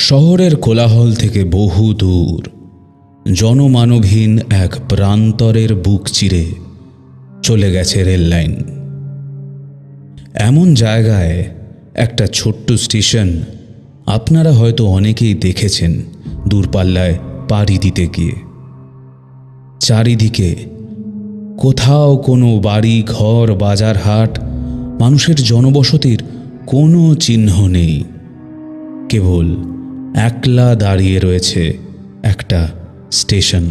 শহরের কোলাহল থেকে বহু দূর জনমানবহীন এক প্রান্তরের বুক চিরে চলে গেছে রেললাইন। এমন জায়গায় একটা ছোট্ট স্টেশন আপনারা হয়তো অনেকেই দেখেছেন দূরপাল্লায় পাড়ি দিতে গিয়ে। চারিদিকে কোথাও কোনো বাড়ি ঘর বাজার হাট মানুষের জনবসতির কোনো চিহ্ন নেই। কেবল একলা দাঁড়িয়ে রয়েছে একটা স্টেশন।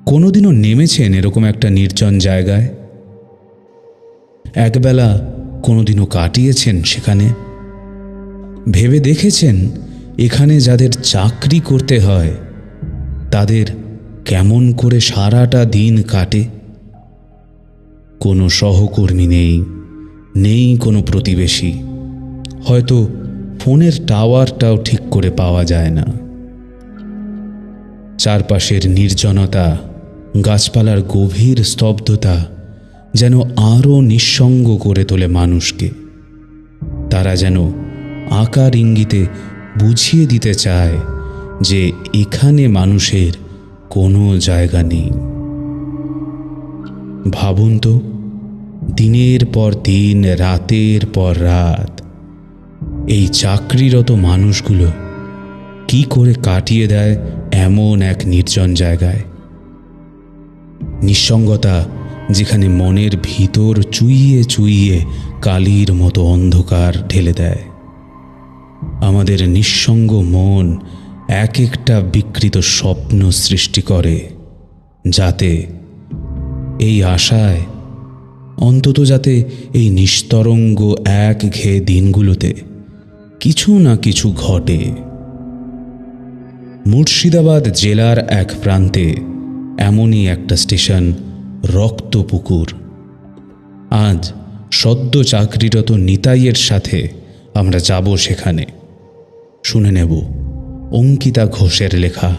কোনোদিনও নেমেছেন এরকম একটা নির্জন জায়গায়? একবেলা কোনোদিনও কাটিয়েছেন সেখানে? ভেবে দেখেছেন এখানে যাদের চাকরি করতে হয় তাদের কেমন করে সারাটা দিন কাটে? কোনো সহকর্মী নেই, নেই কোনো প্রতিবেশী, হয়তো ফোনের টাওয়ারটাও ঠিক করে পাওয়া যায় না। চারপাশের নির্জনতা, গাছপালার গভীর স্তব্ধতা যেন আরও নিঃসঙ্গ করে তোলে মানুষকে। তারা যেন আকার ইঙ্গিতে বুঝিয়ে দিতে চায় যে এখানে মানুষের কোনো জায়গা নেই। ভাবুন তো, দিনের পর দিন, রাতের পর রাত এই চাকরিরত মানুষগুলো কি করে কাটিয়ে দেয় এমন এক নির্জন জায়গায়। নিঃসঙ্গতা যেখানে মনের ভিতর চুইয়ে চুইয়ে কালির মতো অন্ধকার ঢেলে দেয়। আমাদের নিঃসঙ্গ মন এক একটা বিকৃত স্বপ্ন সৃষ্টি করে, যাতে এই আশায় অন্তত যাতে এই নিস্তরঙ্গ একঘেয়ে দিনগুলোতে কিছু না কিছু ঘটে। মুর্শিদাবাদ জেলার এক প্রান্তে এমনই একটা স্টেশন রক্তপুকুর। আজ সদ্য চাকরিরত নিতাইয়ের সাথে আমরা যাব সেখানে। শুনে নেব অঙ্কিতা ঘোষের লেখা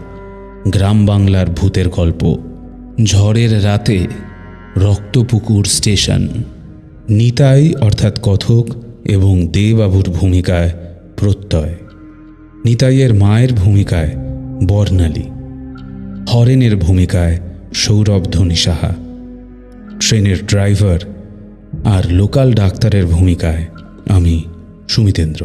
গ্রাম বাংলার ভূতের গল্প ঝড়ের রাতে রক্তপুকুর স্টেশন। নিতাই অর্থাৎ কথক এবং দেবাবুর ভূমিকায় প্রত্যয়, নিতাইয়ের মায়ের ভূমিকায় বর্ণালী, হরেনের ভূমিকায় সৌরভ ধনী সাহা, ট্রেনের ড্রাইভার আর লোকাল ডাক্তারের ভূমিকায় আমি সুমিতেন্দ্র।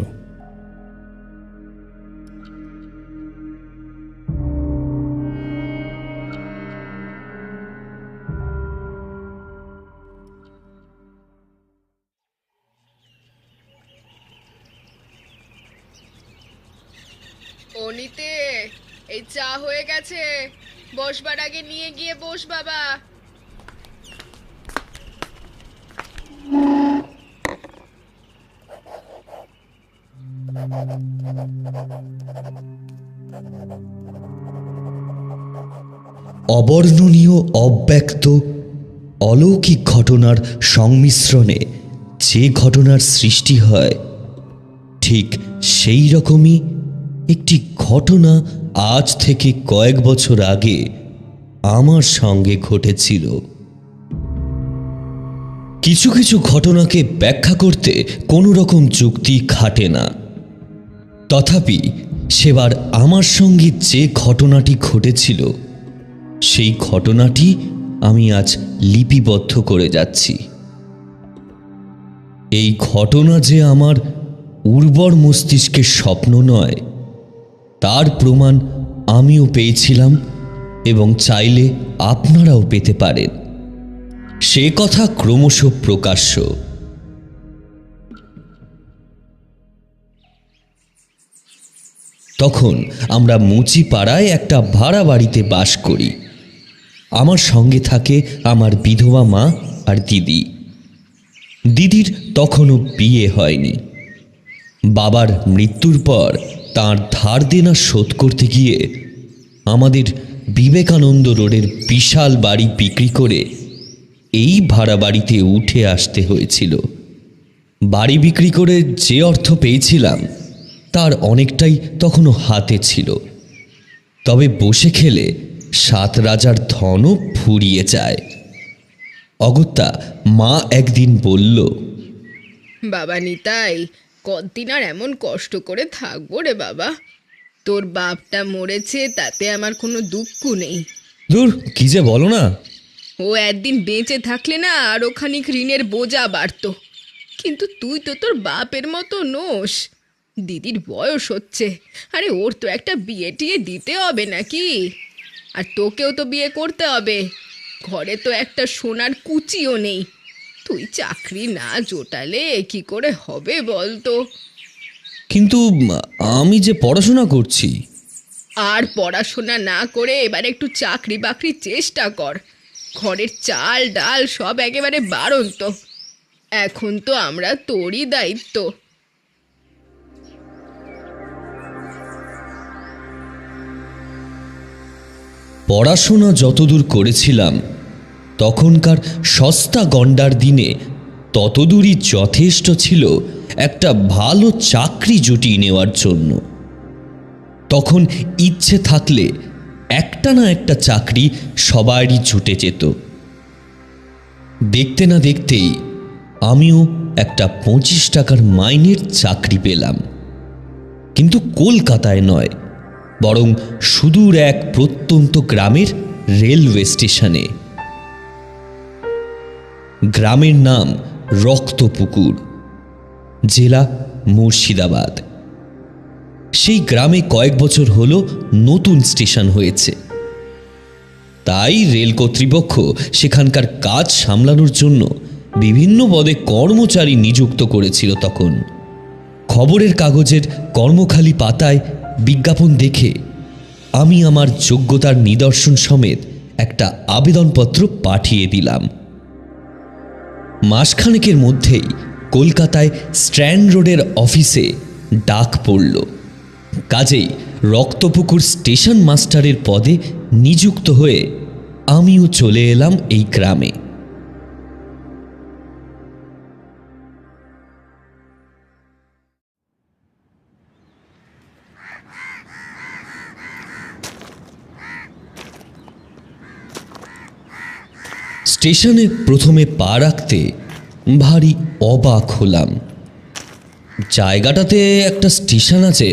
অনিতে, এই চা হয়ে গেছে, বসবার আগে নিয়ে গিয়ে বস বাবা। অবর্ণনীয়, অব্যক্ত, অলৌকিক ঘটনার সংমিশ্রণে যে ঘটনার সৃষ্টি হয়, ঠিক সেই রকমই একটি ঘটনা আজ থেকে কয়েক বছর আগে আমার সঙ্গে ঘটেছিল। কিছু কিছু ঘটনাকে ব্যাখ্যা করতে কোনো রকম যুক্তি খাটে না। তথাপি সেবার আমার সঙ্গে যে ঘটনাটি ঘটেছিল সেই ঘটনাটি আমি আজ লিপিবদ্ধ করে যাচ্ছি। এই ঘটনা যে আমার উর্বর মস্তিষ্কের স্বপ্ন নয় তার প্রমাণ আমিও পেয়েছিলাম এবং চাইলে আপনারাও পেতে পারেন। সে কথা ক্রমশ প্রকাশ্য। তখন আমরা মুচিপাড়ায় একটা ভাড়া বাড়িতে বাস করি। আমার সঙ্গে থাকে আমার বিধবা মা আর দিদি। দিদির তখনও বিয়ে হয়নি। বাবার মৃত্যুর পর তার ধার দেনা শোধ করতে গিয়ে আমাদের বিবেকানন্দ রোডের বিশাল বাড়ি বিক্রি করে এই ভাড়া বাড়িতে উঠে আসতে হয়েছিল। বাড়ি বিক্রি করে যে অর্থ পেয়েছিলাম তার অনেকটাই তখনও হাতে ছিল। তবে বসে খেলে 7 রাজার ধনও ফুরিয়ে যায়। অগত্যা মা একদিন বলল, বাবা নিতাই, কতদিন আর এমন কষ্ট করে থাকবো রে বাবা। তোর বাপটা মরেছে, তাতে আমার কোনো দুঃখ নেই। দূর, কি যে বলো না। ও একদিন বেঁচে থাকলে না আরো খানিক ঋণের বোঝা বাড়তো, কিন্তু তুই তো তোর বাপের মতো নোস। দিদির বয়স হচ্ছে, আরে ওর তো একটা বিয়ে টিয়ে দিতে হবে নাকি? আর তোকেও তো বিয়ে করতে হবে। ঘরে তো একটা সোনার কুচিও নেই। তুই চাকরি না জোটালে কি করে হবে বল তো? কিন্তু আমি যে পড়াশোনা করছি। আর পড়াশোনা না করে এবার একটু চাকরি বাকরির চেষ্টা কর। ঘরের চাল ডাল সব একেবারে বাড়ন্ত। এখন তো আমরা তোরই দায়িত্ব। পড়াশোনা যতদূর করেছিলাম তখনকার সস্তা গন্ডার দিনে ততদূরই যথেষ্ট ছিল একটা ভালো চাকরি জুটিয়ে নেওয়ার জন্য। তখন ইচ্ছে থাকলে একটা না একটা চাকরি সবারই জুটে যেত। দেখতে না দেখতেই আমিও একটা 25 টাকার মাইনের চাকরি পেলাম, কিন্তু কলকাতায় নয়, বরং সুদূর এক প্রত্যন্ত গ্রামের রেলওয়ে স্টেশনে। গ্রামের নাম রক্তপুকুর, জেলা মুর্শিদাবাদ। সেই গ্রামে কয়েক বছর হলো নতুন স্টেশন হয়েছে, তাই রেল কর্তৃপক্ষ সেখানকার কাজ সামলানোর জন্য বিভিন্ন পদে কর্মচারী নিযুক্ত করেছিল। তখন খবরের কাগজের কর্মখালি পাতায় বিজ্ঞাপন দেখে আমি আমার যোগ্যতার নিদর্শন সমেত একটা আবেদনপত্র পাঠিয়ে দিলাম। মাসখানেকের মধ্যেই কলকাতায় স্ট্র্যান্ড রোডের অফিসে ডাক পড়ল। কাজেই রক্তপুকুর স্টেশন মাস্টারের পদে নিযুক্ত হয়ে আমিও চলে এলাম এই গ্রামে। স্টেশনে প্রথমে পা রাখতে ভারী অবাক হলাম। জায়গাটাতে একটা স্টেশন আছে,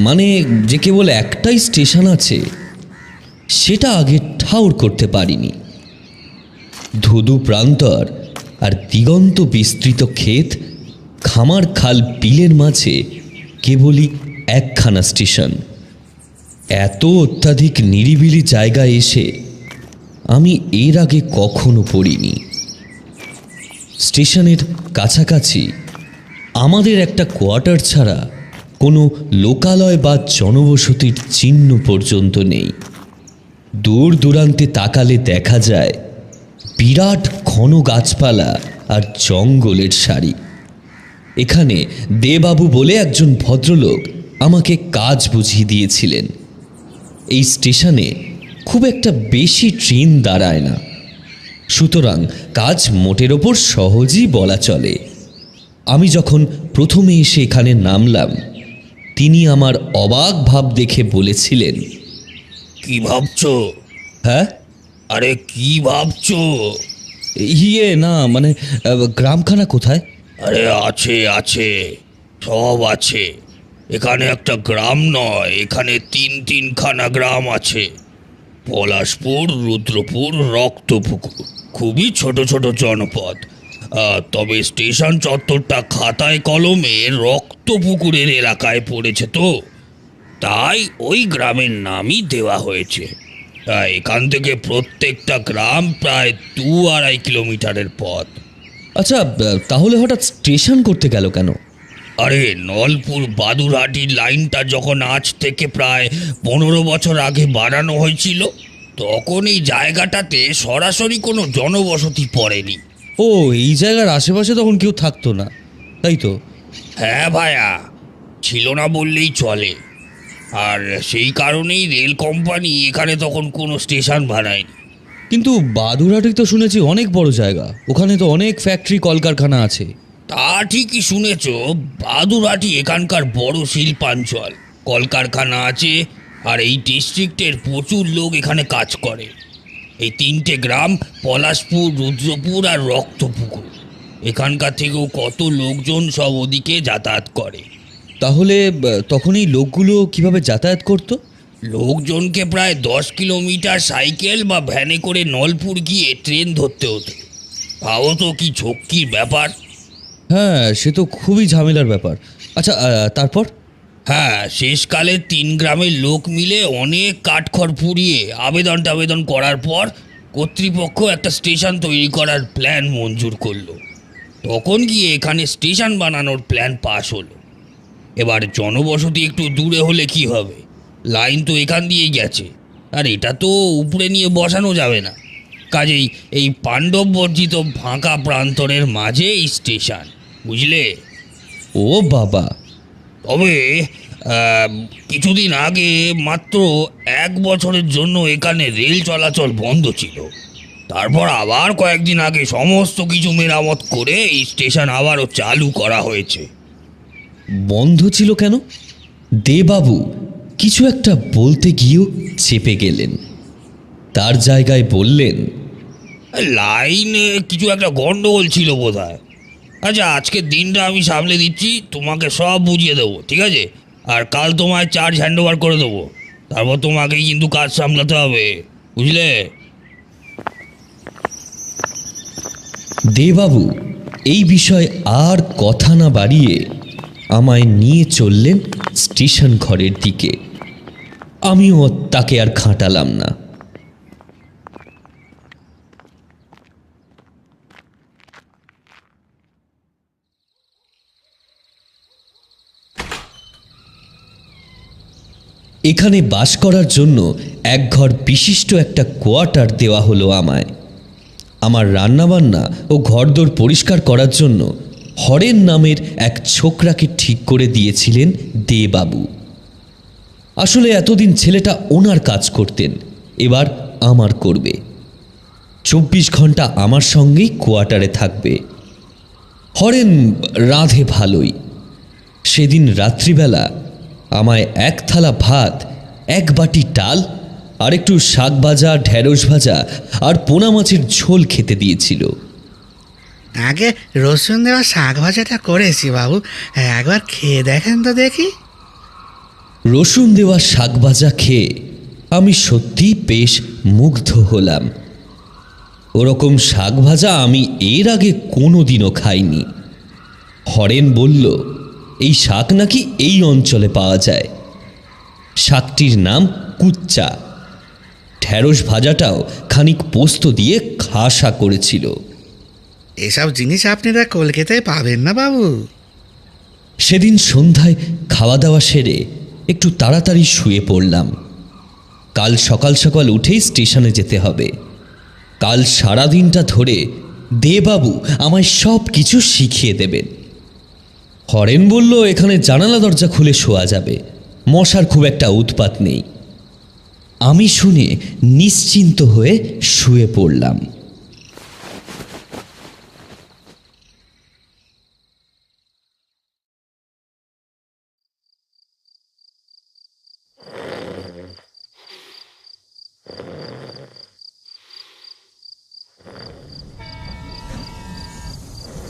মানে যে কেবল একটাই স্টেশন আছে, সেটা আগে ঠাউর করতে পারিনি। ধুধু প্রান্তর আর দিগন্ত বিস্তৃত ক্ষেত, খামার খাল বিলের মাঝে কেবলই একখানা স্টেশন। এত অত্যাধিক নিরিবিলি জায়গায় এসে আমি এর আগে কখনো পড়িনি। স্টেশনের কাছাকাছি আমাদের একটা কোয়ার্টার ছাড়া কোনো লোকালয় বা জনবসতির চিহ্ন পর্যন্ত নেই। দূর দূরান্তে তাকালে দেখা যায় বিরাট ঘন গাছপালা আর জঙ্গলের সারি। এখানে দেবাবু বলে একজন ভদ্রলোক আমাকে কাজ বুঝিয়ে দিয়েছিলেন। এই স্টেশনে খুব একটা বেশি ট্রেন দাঁড়ায় না, সুতরাং কাজ মোটের ওপর সহজই বলা চলে। আমি যখন প্রথমে এসে এখানে নামলাম, তিনি আমার অবাক ভাব দেখে বলেছিলেন, কি ভাবছো? হ্যাঁ? আরে কি ভাবছো? না মানে গ্রামখানা কোথায়? আরে আছে আছে, সব আছে। এখানে একটা গ্রাম নয়, এখানে তিনখানা গ্রাম আছে। পলাশপুর, রুদ্রপুর, রক্তপুকুর, খুবই ছোট ছোট জনপদ। তবে স্টেশন চত্বরটা খাতায় কলমে রক্তপুকুরের এলাকায় পড়েছে, তো তাই ওই গ্রামের নামই দেওয়া হয়েছে। এখান থেকে প্রত্যেকটা গ্রাম প্রায় 2-2.5 কিলোমিটারের পথ। আচ্ছা, তাহলে হঠাৎ স্টেশন করতে গেল কেন? আরে নলপুর বাদুরহাটির লাইনটা যখন আজ থেকে প্রায় 15 বছর আগে বানানো হয়েছিল, তখন এই জায়গাটাতে সরাসরি কোনো জনবসতি পড়েনি। ও, এই জায়গার আশেপাশে তখন কেউ থাকতো না, তাই তো? হ্যাঁ ভাইয়া, ছিল না বললেই চলে। আর সেই কারণেই রেল কোম্পানি এখানে তখন কোনো স্টেশন বানায়নি। কিন্তু বাদুরহাটি তো শুনেছি অনেক বড় জায়গা, ওখানে তো অনেক ফ্যাক্টরি কলকারখানা আছে। তা ঠিকই শুনেছ, বাদুরহাটি এখানকার বড় শিল্পাঞ্চল, কলকারখানা আছে। আর এই ডিস্ট্রিক্টের প্রচুর লোক এখানে কাজ করে। এই 3টে গ্রাম, পলাশপুর, রুদ্রপুর আর রক্তপুকুর, এখানকার থেকেও কত লোকজন সব ওদিকে যাতায়াত করে। তাহলে তখন এই লোকগুলো কিভাবে যাতায়াত করতো? লোকজনকে প্রায় 10 কিলোমিটার সাইকেল বা ভ্যানে করে নলপুর গিয়ে ট্রেন ধরতে হতো। ভাবো তো কি ঝক্কির ব্যাপার। হ্যাঁ, সে তো খুবই ঝামেলার ব্যাপার। আচ্ছা, তারপর? হ্যাঁ, শেষকালে 3 গ্রামের লোক মিলে অনেক কাঠখড় পুড়িয়ে আবেদন করার পর কর্তৃপক্ষ একটা স্টেশন তৈরি করার প্ল্যান মঞ্জুর করলো। তখন গিয়ে এখানে স্টেশন বানানোর প্ল্যান পাস হলো। এবার জনবসতি একটু দূরে হলে কি হবে, লাইন তো এখান দিয়েই গেছে, আর এটা তো উপরে নিয়ে বসানো যাবে না। কাজেই এই পাণ্ডব বর্জিত ফাঁকা প্রান্তরের মাঝে এই স্টেশন, বুঝলে? ও বাবা! তবে কিছুদিন আগে মাত্র 1 বছরের জন্য এখানে রেল চলাচল বন্ধ ছিল। তারপর আবার কয়েকদিন আগে সমস্ত কিছু মেরামত করে এই স্টেশন আবারও চালু করা হয়েছে। বন্ধ ছিল কেন? দেবাবু কিছু একটা বলতে গিয়েও চেপে গেলেন। তার জায়গায় বললেন, লাইনে কিছু একটা গন্ডগোল ছিল বোধহয়। আচ্ছা, আজকের দিনটা আমি সামলে দিচ্ছি, তোমাকে সব বুঝিয়ে দেবো, ঠিক আছে? আর কাল তোমায় চার্জ হ্যান্ডওভার করে দেবো। তারপর তোমাকেই কিন্তু কাজ সামলাতে হবে, বুঝলে? দেবাবু এই বিষয়ে আর কথা না বাড়িয়ে আমায় নিয়ে চললেন স্টেশন ঘরের দিকে। আমিও তাকে আর খাটালাম না। এখানে বাস করার জন্য একঘর বিশিষ্ট একটা কোয়ার্টার দেওয়া হলো আমায়। আমার রান্নাবান্না ও ঘরদোর পরিষ্কার করার জন্য হরেন নামের এক ছোকরাকে ঠিক করে দিয়েছিলেন দেবাবু। আসলে এতদিন ছেলেটা ওনার কাজ করতেন, এবার আমার করবে। 24 ঘন্টা আমার সঙ্গেই কোয়ার্টারে থাকবে। হরেন রাঁধে ভালোই। সেদিন রাত্রিবেলা আমায় 1 থালা ভাত, 1 বাটি ডাল আর একটু শাক ভাজা, ঢেঁড়স ভাজা আর পোনা মাছের ঝোল খেতে দিয়েছিল। আগে রসুন দেওয়া শাক ভাজাটা করেছি বাবু, একবার খেয়ে দেখেন তো দেখি। রসুন দেওয়া শাক ভাজা খেয়ে আমি সত্যি বেশ মুগ্ধ হলাম। ওরকম শাক ভাজা আমি এর আগে কোনোদিনও খাইনি। হরেন বলল, এই শাক নাকি এই অঞ্চলে পাওয়া যায়। শাকটির নাম কুচ্চা। ঢেঁড়স ভাজাটাও খানিক পোস্ত দিয়ে খাসা করেছিল। এসব জিনিস আপনারা কলকাতায় পাবেন না বাবু। সেদিন সন্ধ্যায় খাওয়া দাওয়া সেরে একটু তাড়াতাড়ি শুয়ে পড়লাম। কাল সকাল সকাল উঠেই স্টেশনে যেতে হবে। কাল সারাদিনটা ধরে দেবাবু আমায় সব কিছু শিখিয়ে দেবেন। হরেন বলল, এখানে জানালা দরজা খুলে শোয়া যাবে, মশার খুব একটা উৎপাত নেই। আমি শুনে নিশ্চিন্ত হয়ে শুয়ে পড়লাম।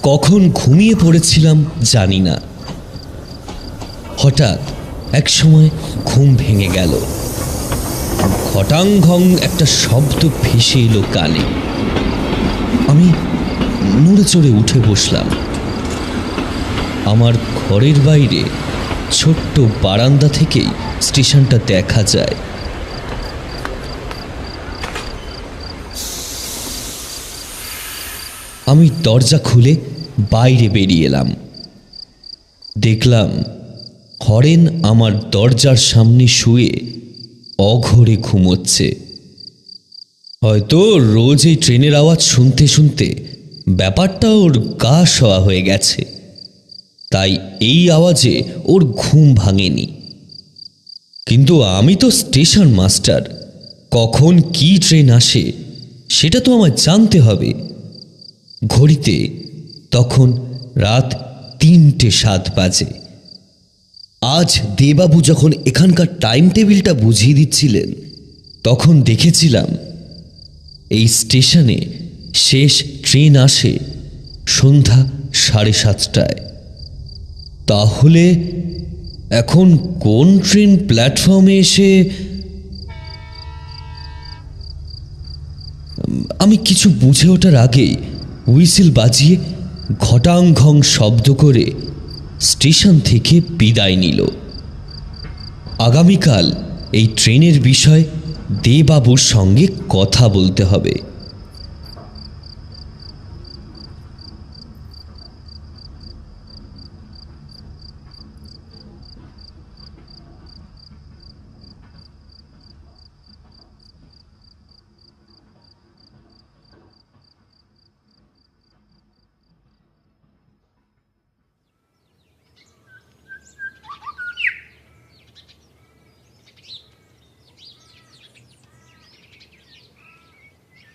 কখন ঘুমিয়ে পড়েছিলাম জানি না। হঠাৎ এক সময় ঘুম ভেঙে গেল। ঘটাং ঘং একটা শব্দ ভেসে এলো কানে। আমি নড়ে চড়ে উঠে বসলাম। আমার ঘরের বাইরে ছোট্ট বারান্দা থেকেই স্টেশনটা দেখা যায়। আমি দরজা খুলে বাইরে বেরিয়ে এলাম। দেখলাম হরেন আমার দরজার সামনে শুয়ে অঘোরে ঘুমোচ্ছে। হয়তো রোজ এই ট্রেনের আওয়াজ শুনতে শুনতে ব্যাপারটা ওর গা শোয়া হয়ে গেছে, তাই এই আওয়াজে ওর ঘুম ভাঙেনি। কিন্তু আমি তো স্টেশন মাস্টার, কখন কি ট্রেন আসে সেটা তো আমায় জানতে হবে। ঘড়িতে তখন রাত 3:07 বাজে। আজ দেবাবু যখন এখানকার টাইম টেবিলটা বুঝিয়ে দিচ্ছিলেন, তখন দেখেছিলাম এই স্টেশনে শেষ ট্রেন আসে সন্ধ্যা 7:30টায়। তাহলে এখন কোন ট্রেন প্ল্যাটফর্মে এসে আমি কিছু বুঝে ওঠার আগেই হুইসেল বাজিয়ে ঘটাং ঘং শব্দ করে স্টেশন থেকে বিদায় নিল। আগামীকাল এই ট্রেনের বিষয় দেবাবুর সঙ্গে কথা বলতে হবে।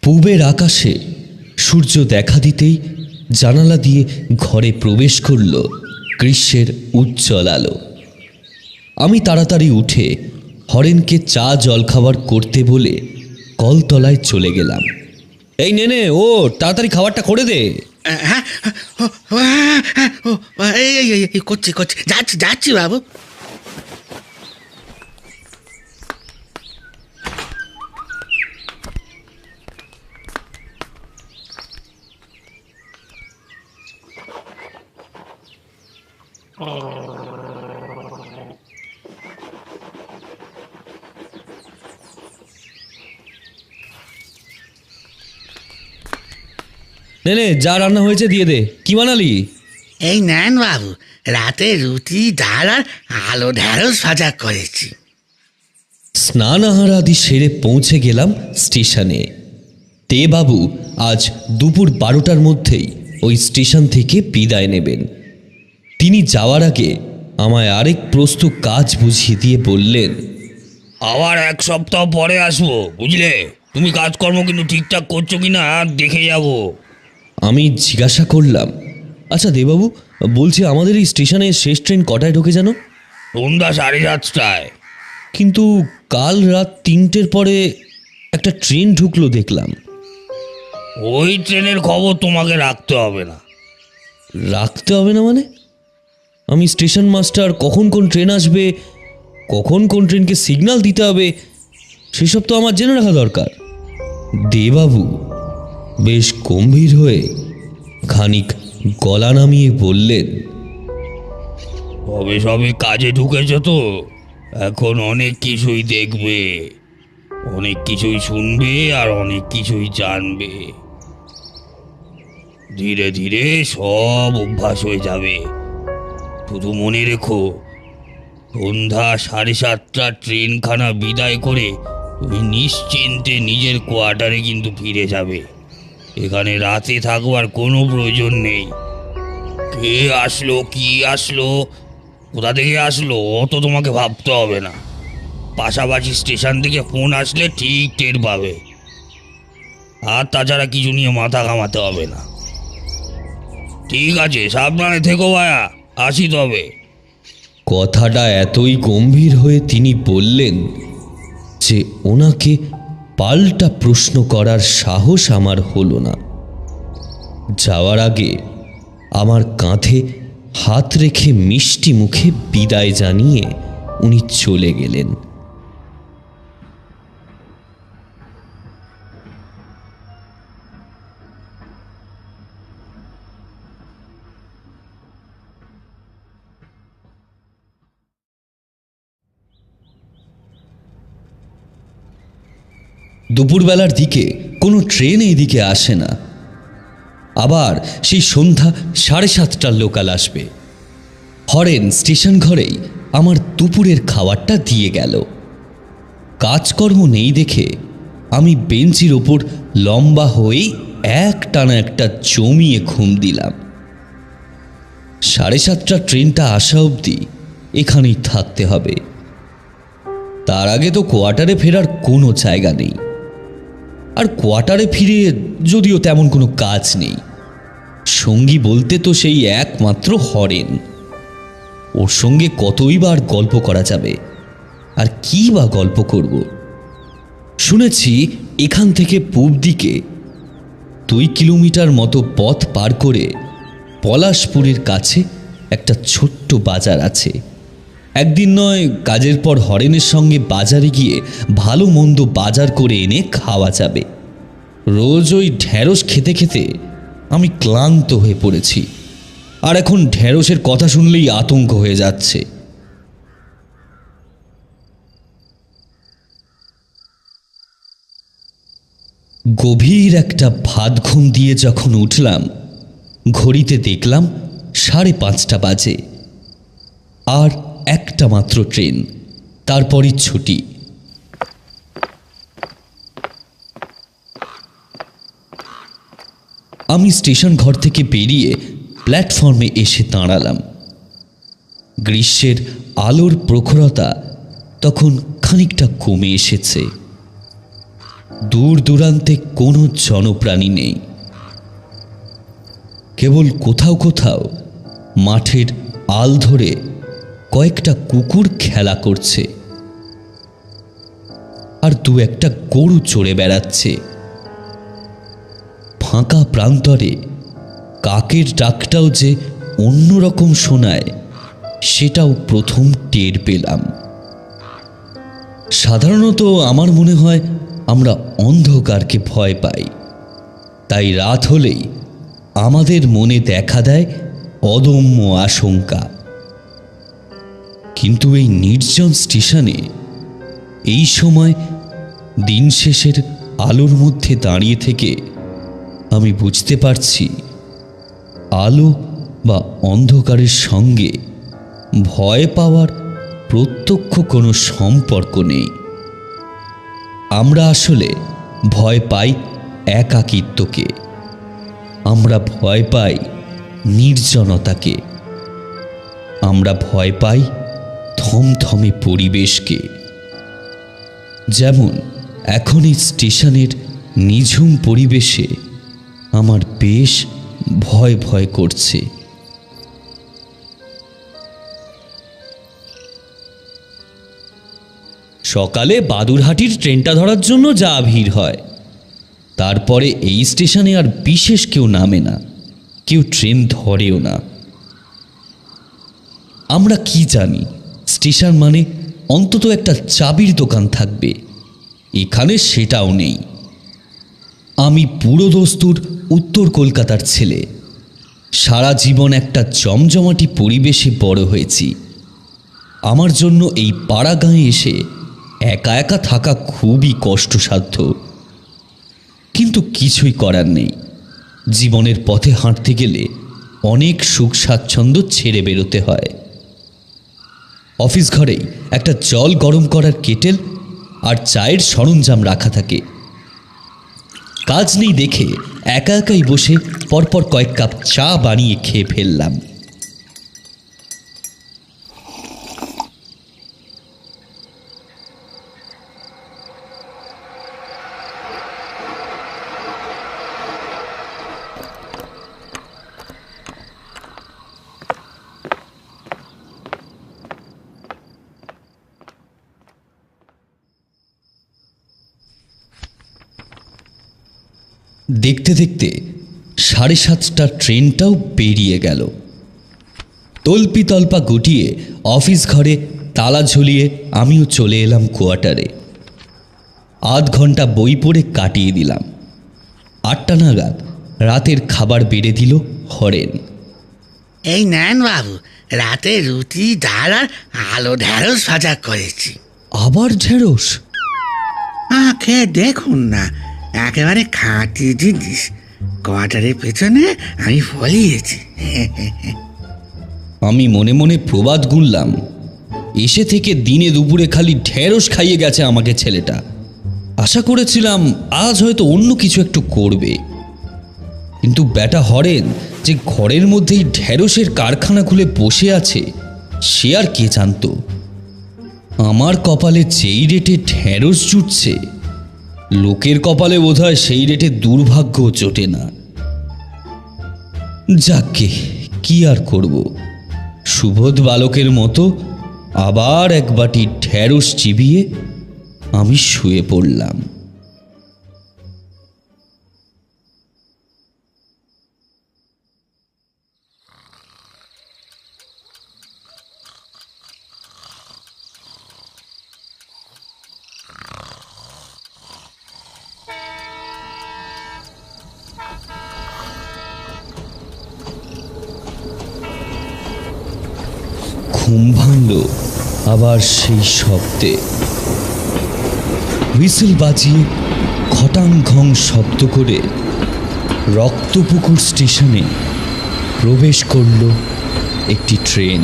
পূবের আকাশে সূর্য দেখা দিতেই জানালা দিয়ে ঘরে প্রবেশ করল গ্রীষ্মের উজ্জ্বল আলো। আমি তাড়াতাড়ি উঠে হরেনকে চা জলখাবার করতে বলে কলতলায় চলে গেলাম। এই নে ও তাড়াতাড়ি খাবারটা করে দে। হ্যাঁ, এই করছি যাচ্ছি যাচ্ছি বাবু। নে যা রান্না হয়েছে দিয়ে দে। কি বানালি? এই নেন বাবু, রাতে রুটি ডাল আর আলো ঢেঁড়স ভাজা করেছি। স্নান আহার আদি সেরে পৌঁছে গেলাম স্টেশনে। বাবু আজ দুপুর 12টার মধ্যেই ওই স্টেশন থেকে বিদায় নেবেন। তিনি যাওয়ার আগে আমায় আরেক প্রস্তুত কাজ বুঝিয়ে দিয়ে বললেন, আবার 1 সপ্তাহ পরে আসবো, বুঝলে? তুমি কাজকর্ম কিন্তু ঠিকঠাক করছো কিনা দেখে যাবো। আমি জিজ্ঞাসা করলাম, আচ্ছা দেবাবু, বলছি আমাদের এই স্টেশনে শেষ ট্রেন কটায় ঢোকে জানো? সন্ধ্যা 7:30টায়। কিন্তু কাল রাত 3টের পরে একটা ট্রেন ঢুকলো দেখলাম। ওই ট্রেনের খবর তোমাকে রাখতে হবে না। রাখতে হবে না মানে? আমি স্টেশন মাস্টার, কখন কোন ট্রেন আসবে, কখন কোন ট্রেনকে সিগন্যাল দিতে হবে, সেসব তো আমার জেনে রাখা দরকার। দেবাবু বেশ গম্ভীর হয়ে খানিক গলা নামিয়ে বললেন, সবে কাজে ঢুকেছো তো, এখন অনেক কিছুই দেখবে, অনেক কিছুই শুনবে আর অনেক কিছুই জানবে। ধীরে ধীরে সব অভ্যাস হয়ে যাবে। শুধু মনে রেখো, সন্ধ্যা 7:30 ট্রেনখানা বিদায় করে তুমি নিশ্চিন্তে নিজের কোয়ার্টারে কিন্তু ফিরে যাবে। এখানে রাতে থাকবার কোনো প্রয়োজন নেই। কে আসলো, কি আসলো, কোথা থেকে আসলো, অত তোমাকে ভাবতে হবে না। পাশাপাশি স্টেশন থেকে ফোন আসলে ঠিক টের পাবে। আর তাছাড়া কিছু নিয়ে মাথা ঘামাতে হবে না। ঠিক আছে, সাবধানে থেকো ভায়া, আসি তবে। কথাটা এতই গম্ভীর হয়ে তিনি বললেন যে ওনাকে পাল্টা প্রশ্ন করার সাহস আমার হলো না। যাওয়ার আগে আমার কাঁধে হাত রেখে মিষ্টি মুখে বিদায় জানিয়ে উনি চলে গেলেন। দুপুরবেলার দিকে কোনো ট্রেন এইদিকে আসে না। আবার সেই সন্ধ্যা 7:30টার লোকাল আসবে। হরেন স্টেশন ঘরেই আমার দুপুরের খাবারটা দিয়ে গেল। কাজকর্ম নেই দেখে আমি বেঞ্চির ওপর লম্বা হয়েই একটানা একটা জমিয়ে ঘুম দিলাম। 7:30 ট্রেনটা আসা অবধি এখানেই থাকতে হবে। তার আগে তো কোয়ার্টারে ফেরার কোনো জায়গা নেই। আর কোয়ার্টারে ফিরে যদিও তেমন কোনো কাজ নেই। সঙ্গী বলতে তো সেই একমাত্র হরেন। ওর সঙ্গে কতই বার গল্প করা যাবে, আর কি বা গল্প করব। শুনেছি এখান থেকে পূব দিকে 2 কিলোমিটার মতো পথ পার করে পলাশপুরের কাছে একটা ছোট্ট বাজার আছে। একদিন নয় কাজের পর হরেনের সঙ্গে বাজারে গিয়ে ভালো মন্দ বাজার করে এনে খাওয়া যাবে। রোজ ওই ঢ্যাঁড়স খেতে খেতে আমি ক্লান্ত হয়ে পড়েছি, আর এখন ঢ্যাঁড়সের কথা শুনলেই আতঙ্ক হয়ে যাচ্ছে। গভীর একটা ভাত ঘুম দিয়ে যখন উঠলাম, ঘড়িতে দেখলাম 5:30 বাজে। আর একটা মাত্র ট্রেন, তারপরই ছুটি। আমি স্টেশন ঘর থেকে বেরিয়ে প্ল্যাটফর্মে এসে দাঁড়ালাম। গ্রীষ্মের আলোর প্রখরতা তখন খানিকটা কমে এসেছে। দূর দূরান্তে কোনো জনপ্রাণী নেই, কেবল কোথাও কোথাও মাঠের আল ধরে কয়েকটা কুকুর খেলা করছে, আর দু একটা গরু চড়ে বেড়াচ্ছে। ফাঁকা প্রান্তরে কাকের ডাকটাও যে অন্যরকম শোনায়, সেটাও প্রথম টের পেলাম। সাধারণত আমার মনে হয় আমরা অন্ধকারকে ভয় পাই, তাই রাত হলেই আমাদের মনে দেখা দেয় অদম্য আশঙ্কা। কিন্তু এই নির্জন স্টেশনে এই সময় দিন শেষের আলোর মধ্যে দাঁড়িয়ে থেকে আমি বুঝতে পারছি, আলো বা অন্ধকারের সঙ্গে ভয় পাওয়ার প্রত্যক্ষ কোনো সম্পর্ক নেই। আমরা আসলে ভয় পাই একাকিত্বকে, আমরা ভয় পাই নির্জনতাকে, আমরা ভয় পাই থমথমে পরিবেশকে। যেমন এখন এই স্টেশনের নিঝুম পরিবেশে আমার বেশ ভয় ভয় করছে। সকালে বাদুরহাটির ট্রেনটা ধরার জন্য যা ভিড় হয়, তারপরে এই স্টেশনে আর বিশেষ কেউ নামে না, কেউ ট্রেন ধরেও না। আমরা কি জানি স্টেশন মানে অন্তত একটা চাবির দোকান থাকবে, এখানে সেটাও নেই। আমি পুরোদস্তুর উত্তর কলকাতার ছেলে, সারা জীবন একটা জমজমাটি পরিবেশে বড় হয়েছি। আমার জন্য এই পাড়া গাঁয়ে এসে একা একা থাকা খুবই কষ্টসাধ্য, কিন্তু কিছুই করার নেই। জীবনের পথে হাঁটতে গেলে অনেক সুখ স্বাচ্ছন্দ্য ছেড়ে বেরোতে হয়। অফিস ঘরেই একটা জল গরম করার কেটেল আর চায়ের সরঞ্জাম রাখা থাকে। কাজ নেই দেখে একা একাই বসে পরপর কয়েক কাপ চা বানিয়ে খেয়ে ফেললাম। দেখতে দেখতে 7:30টার ট্রেনটাও বেরিয়ে গেল। তল্পিতল্পা গুটিয়ে অফিস ঘরে তালা ঝুলিয়ে আমিও চলে এলাম কোয়ার্টারে। আধ ঘন্টা বই পড়ে কাটিয়ে দিলাম। 8টা নাগাদ রাতের খাবার বেড়ে দিল হরেন। এই নেন বাবু, রাতে রুটি ডাল আর আলু ঢেঁড়স ভাজা করেছি। আবার ঢেঁড়স? খেয়ে দেখুন না, একেবারে খাঁটি জিনিস। কোয়ার্টারের পেছনে আমি ফলিয়েছি। আমি মনে মনে প্রবাদ গুনলাম, এসে থেকে দিনে দুপুরে খালি ঢেঁড়স খাইয়ে গেছে আমাকে ছেলেটা। আশা করেছিলাম আজ হয়তো অন্য কিছু একটু করবে, কিন্তু ব্যাটা হরেন যে ঘরের মধ্যেই ঢেঁড়সের কারখানা খুলে বসে আছে, সে আর কে জানত। আমার কপালে যেই রেটে ঢেঁড়স জুটছে, লোকের কপালে বোধহয় সেই রেটে দুর্ভাগ্যও জোটে না। যাকে কি আর করব, সুবোধ বালকের মতো আবার এক বাটি ঢেঁড়স চিবিয়ে আমি শুয়ে পড়লাম। ঘুম ভাঙল আবার সেই শব্দে। হুইসেল বাজিয়ে ঘটাং ঘং শব্দ করে রক্তপুকুর স্টেশনে প্রবেশ করল একটি ট্রেন।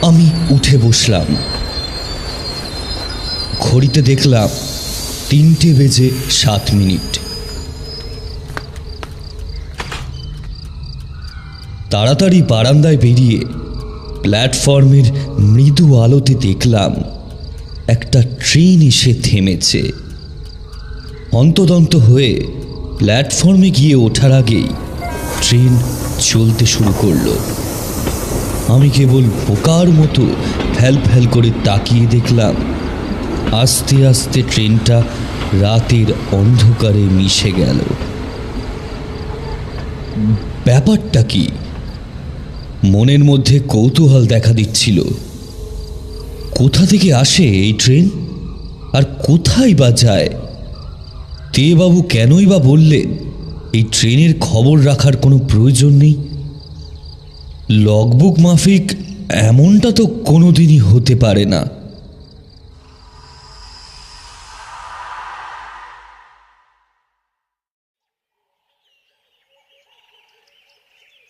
আমি উঠে বসলাম। ঘড়িতে দেখলাম 3:07। তাড়াতাড়ি বারান্দায় বেরিয়ে প্ল্যাটফর্মের মৃদু আলোতে দেখলাম একটা ট্রেন এসে থেমেছে। হন্তদন্ত হয়ে প্ল্যাটফর্মে গিয়ে ওঠার আগেই ট্রেন চলতে শুরু করলো। আমি কেবল বোকার মতো ফ্যাল ফ্যাল করে তাকিয়ে দেখলাম আস্তে আস্তে ট্রেনটা রাতের অন্ধকারে মিশে গেল। ব্যাপারটা কি? মনের মধ্যে কৌতূহল দেখা দিচ্ছিল। কোথা থেকে আসে এই ট্রেন, আর কোথায় বা যায়? তেবাবু কেনই বা বললেন এই ট্রেনের খবর রাখার কোনো প্রয়োজন নেই? লগবুক মাফিক এমনটা তো কোনোদিনই হতে পারে না।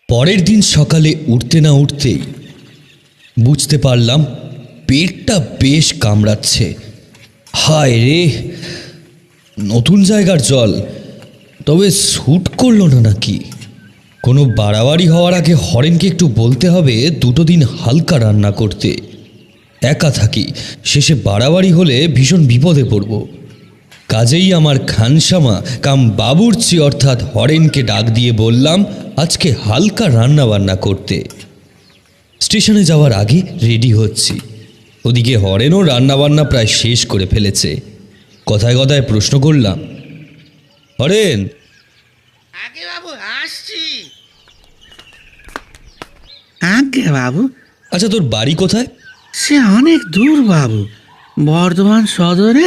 পরের দিন সকালে উঠতে না উঠতেই বুঝতে পারলাম পেটটা বেশ কামড়াচ্ছে। হায় রে, নতুন জায়গার জল, তবে স্যুট করলো না নাকি? কোনো বাড়াবাড়ি হওয়ার আগে হরেনকে একটু বলতে হবে 2 দিন হালকা রান্না করতে। একা থাকি, শেষে বাড়াবাড়ি হলে ভীষণ বিপদে পড়ব। কাজেই আমার খানসামা কাম বাবুর্চি অর্থাৎ হরেনকে ডাক দিয়ে বললাম আজকে হালকা রান্না বান্না করতে। স্টেশনে যাওয়ার আগে রেডি হচ্ছি। ওদিকে হরেনও রান্নাবান্না প্রায় শেষ করে ফেলেছে। কথায় কথায় প্রশ্ন করলাম, হরেন, আগে বাবু আসছি। আগে বাবু, আচ্ছা তোর বাড়ি কোথায়? সে অনেক দূর বাবু। বর্ধমান সদরে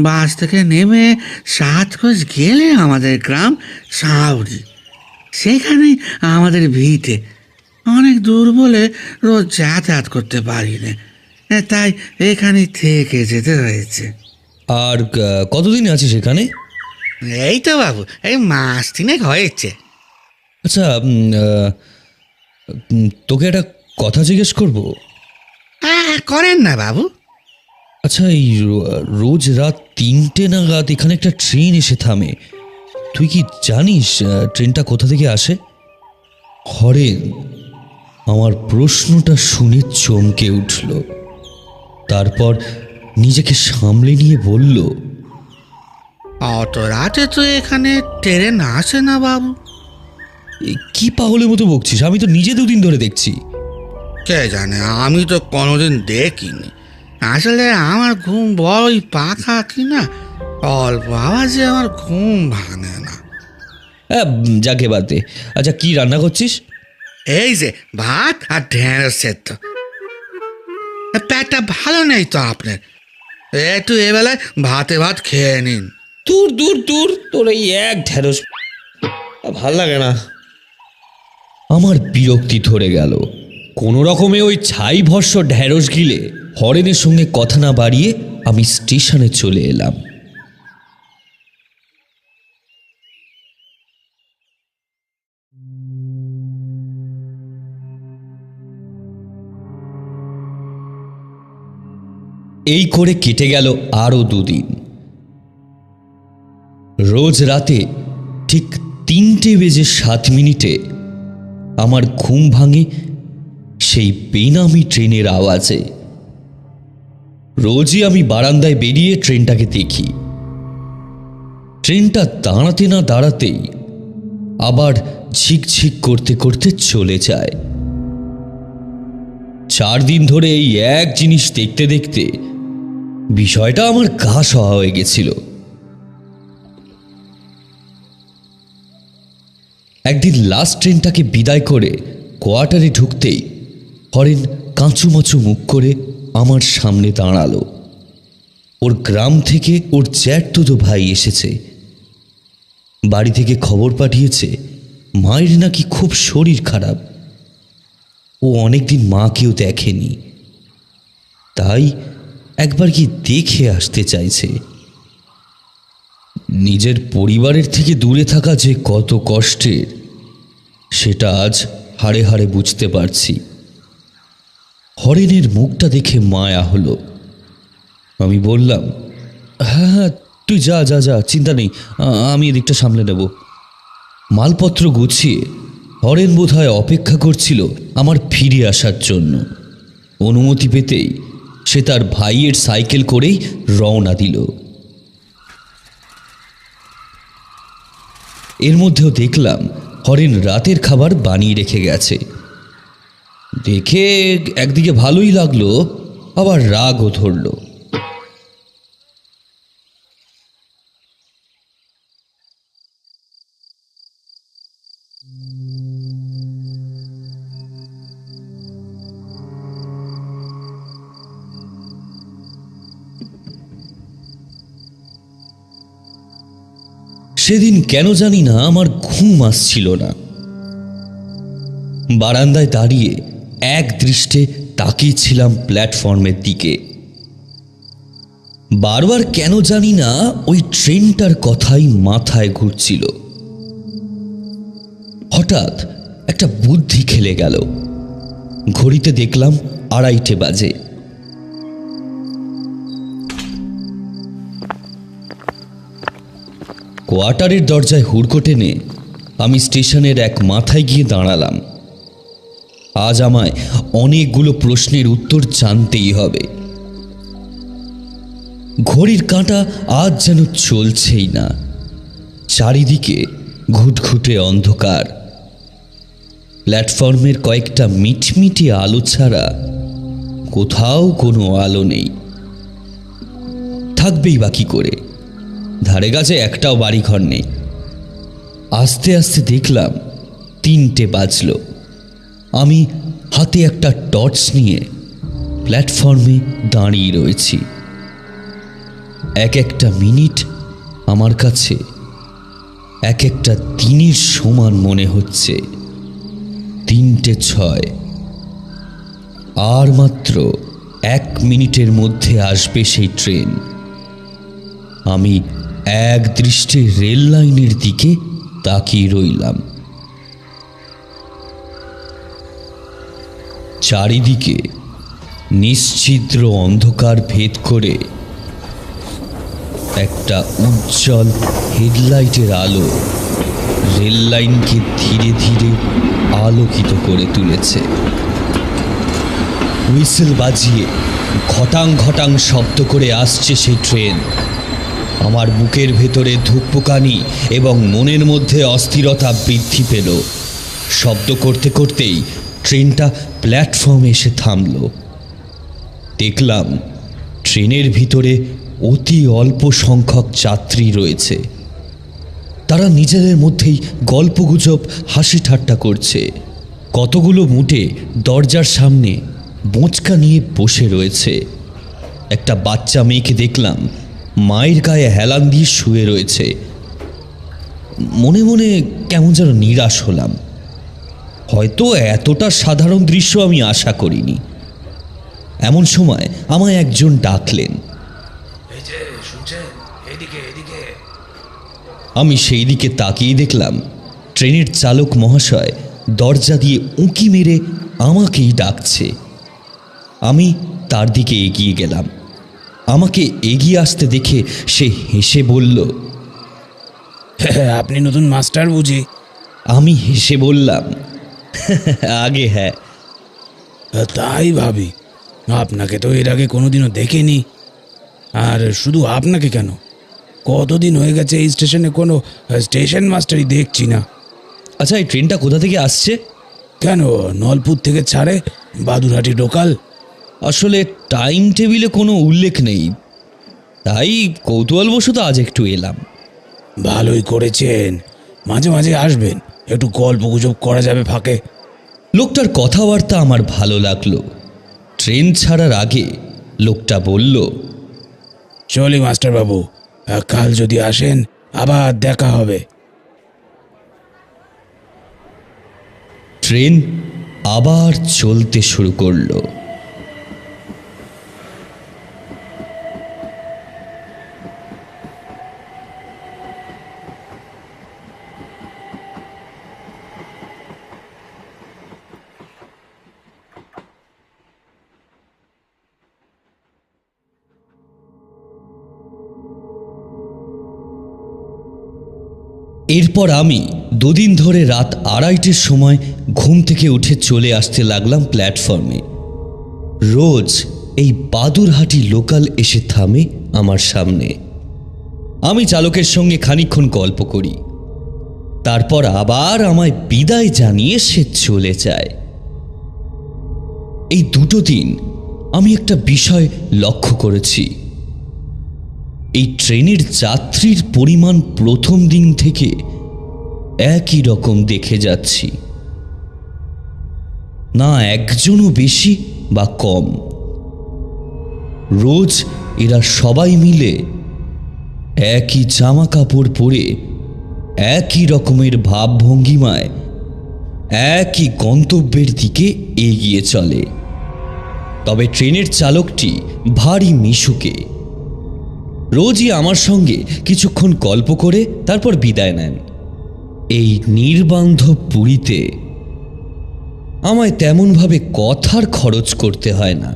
বাস থেকে নেমে 7 কোষ গেলে আমাদের গ্রাম সাউরি, সেখানেই আমাদের ভিটে। অনেক দূর বলে রোজ যাতায়াত করতে পারি না, তাই এখানেই থেকে যেতে হয়েছে। আর কতদিন আছিস এখানে? এই তো বাবু, এই 1 মাস 3 হয়েছে। আচ্ছা, তোকে একটা কথা জিজ্ঞেস করব। হ্যাঁ, করেন না বাবু। আচ্ছা, এই রোজ রাত 3টে নাগাদ এখানে একটা ট্রেন এসে থামে, তুই কি জানিস ট্রেনটা কোথা থেকে আসে? হরেন আমার প্রশ্নটা শুনে চমকে উঠল। তারপর নিজেকে সামলে নিয়ে বলল, অত রাতে তো এখানে ট্রেন আসে না বাবু। কি পাগলের মতো বকছিস? আমি তো নিজে 2 দিন ধরে দেখছি। কে জানে, আমি তো কোনোদিন দেখিনি। আসলে আমার ঘুম বড়ই পাখা কিনা, অল্প আওয়াজে আমার ঘুম ভাঙে না। হ্যাঁ, যাকে বাদ দে। আচ্ছা, কি রান্না করছিস? এই যে ভাত আর ঢেঁড়স সেদ্ধ। পেটটা ভালো নেই তো আপনার, একটু এবেলায় ভাতে ভাত খেয়ে নিন। দূর দূর দূর, তোর এই এক ঢেঁড়স ভাল লাগে না। আমার বিরক্তি ধরে গেল। কোনো রকমে ওই ছাই ভস্য ঢেঁড়স গিলে হরেনের সঙ্গে কথা না বাড়িয়ে আমি স্টেশনে চলে এলাম। এই করে কেটে গেল আরো 2 দিন। রোজ রাতে ঠিক 3:07 আমার ঘুম ভাঙে সেই বেনামি ট্রেনের আওয়াজে। রোজই আমি বারান্দায় বেরিয়ে ট্রেনটাকে দেখি। ট্রেনটা দাঁড়াতে না দাঁড়াতেই আবার ঝিকঝিক করতে করতে চলে যায়। 4 দিন ধরে এই এক জিনিস দেখতে দেখতে বিষয়টা আমার গা সওয়া হয়ে গেছিল। একদিন লাস্ট ট্রেনটাকে বিদায় করে কোয়ার্টারে ঢুকতেই হরেন কাঁচুমাচু মুখ করে আমার সামনে দাঁড়ালো। ওর গ্রাম থেকে ওর জ্যাঠতুতো ভাই এসেছে। বাড়ি থেকে খবর পাঠিয়েছে মায়ের নাকি খুব শরীর খারাপ। ও অনেকদিন মাকেও দেখেনি, তাই একবার কি দেখে আসতে চাইছে। নিজের পরিবারের থেকে দূরে থাকা যে কত কষ্টের, সেটা আজ হাড়ে হাড়ে বুঝতে পারছি। হরেনের মুখটা দেখে মায়া হলো। আমি বললাম, হ্যাঁ হ্যাঁ, তুই যা যা যা, চিন্তা নেই, আমি এদিকটা সামলে নেব। মালপত্র গুছিয়ে হরেন বোধহয় অপেক্ষা করছিল আমার ফিরে আসার জন্য। অনুমতি পেতেই সে তার ভাইয়ের সাইকেল করেই রওনা দিল। এর মধ্যেও দেখলাম হরেন রাতের খাবার বানিয়ে রেখে গেছে। দেখে একদিকে ভালোই লাগলো, আবার রাগও ধরল। সেদিন কেন জানি না আমার ঘুম আসছিল না। বারান্দায় দাঁড়িয়ে এক দৃষ্টে তাকিয়েছিলাম প্ল্যাটফর্মের দিকে। বারবার কেন জানি না ওই ট্রেনটার কথাই মাথায় ঘুরছিল। হঠাৎ একটা বুদ্ধি খেলে গেল। ঘড়িতে দেখলাম 2:30 বাজে। কোয়ার্টারের দরজায় হুড়কো টেনে আমি স্টেশনের এক মাথায় গিয়ে দাঁড়ালাম। আজ আমায় অনেকগুলো প্রশ্নের উত্তর জানতেই হবে। ঘড়ির কাঁটা আজ যেন চলছেই না। চারিদিকে ঘুটঘুটে অন্ধকার। প্ল্যাটফর্মের কয়েকটা মিটমিটি আলো ছাড়া কোথাও কোনো আলো নেই। থাকবেই বা কি করে, ধারে কাছে একটাও বাড়িঘর নেই। আস্তে আস্তে দেখলাম 3টে বাজল। আমি হাতে একটা টর্চ নিয়ে প্ল্যাটফর্মে দাঁড়িয়ে রয়েছি। এক একটা মিনিট আমার কাছে এক একটা দিনের সমান মনে হচ্ছে। 3:06। আর মাত্র 1 মিনিটের মধ্যে আসবে সেই ট্রেন। আমি এক দৃষ্টে রেল লাইনের দিকে তাকিয়ে রইলাম। চারিদিকে নিশ্ছিদ্র অন্ধকার ভেদ করে একটা উজ্জ্বল হেডলাইটের আলো রেল লাইনকে ধীরে ধীরে আলোকিত করে তুলেছে। হুইসেল বাজিয়ে ঘটাং ঘটাং শব্দ করে আসছে সেই ট্রেন। আমার বুকের ভেতরে ধুকপুকানি এবং মনের মধ্যে অস্থিরতা বৃদ্ধি পেল। শব্দ করতে করতেই ট্রেনটা প্ল্যাটফর্মে এসে থামল। দেখলাম ট্রেনের ভিতরে অতি অল্প সংখ্যক যাত্রী রয়েছে। তারা নিজেদের মধ্যেই গল্পগুজব হাসি ঠাট্টা করছে। কতগুলো মুটে দরজার সামনে বোঁচকা নিয়ে বসে রয়েছে। একটা বাচ্চা মেয়েকে দেখলাম মায়ের গায়ে হেলান দিয়ে শুয়ে রয়েছে। মনে মনে কেমন যেন নিরাশ হলাম। হয়তো এতটা সাধারণ দৃশ্য আমি আশা করিনি। এমন সময় আমায় একজন ডাকলেন। আমি সেই দিকে তাকিয়ে দেখলাম ট্রেনের চালক মহাশয় দরজা দিয়ে উঁকি মেরে আমাকেই ডাকছে। আমি তার দিকে এগিয়ে গেলাম। আমাকে এগিয়ে আসতে দেখে সে হেসে বলল, আপনি নতুন মাস্টার বুঝি? আমি হেসে বললাম, আগে হ্যাঁ। তাই ভাবি, আপনাকে তো এর আগে কোনোদিনও দেখিনি। আর শুধু আপনাকে কেন, কতদিন হয়ে গেছে এই স্টেশনে কোনো স্টেশন মাস্টারই দেখছি না। আচ্ছা, এই ট্রেনটা কোথা থেকে আসছে? কেন, নলপুর থেকে ছাড়ে, বাদুরহাটি লোকাল। আসলে টাইম টেবিলে কোনো উল্লেখ নেই, তাই কৌতূহলবশত আজ একটু এলাম। ভালোই করেছেন, মাঝে মাঝে আসবেন, একটু গল্প গুজব করা যাবে ফাঁকে। লোকটার কথাবার্তা আমার ভালো লাগলো। ট্রেন ছাড়ার আগে লোকটা বলল, চলি মাস্টারবাবু, কাল যদি আসেন আবার দেখা হবে। ট্রেন আবার চলতে শুরু করলো। এরপর আমি দুদিন ধরে রাত 2:30-র সময় ঘুম থেকে উঠে চলে আসতে লাগলাম প্ল্যাটফর্মে। রোজ এই বাদুরহাটি লোকাল এসে থামে আমার সামনে। আমি চালকের সঙ্গে খানিকক্ষণ গল্প করি, তারপর আবার আমায় বিদায় জানিয়ে সে চলে যায়। এই দুটো দিন আমি একটা বিষয় লক্ষ্য করেছি। এই ট্রেনের যাত্রীর পরিমাণ প্রথম দিন থেকে একই রকম দেখে যাচ্ছি, না একজনও বেশি বা কম। রোজ এরা সবাই মিলে একই জামা কাপড় পরে একই রকমের ভাবভঙ্গিমায় একই গন্তব্যের দিকে এগিয়ে চলে। তবে ট্রেনের চালকটি ভারী মিশুকে। রোজই আমার সঙ্গে কিছুক্ষণ গল্প করে তারপর বিদায় নেন। এই নির্বান্ধব পুরীতে আমায় তেমনভাবে কথার খরচ করতে হয় না,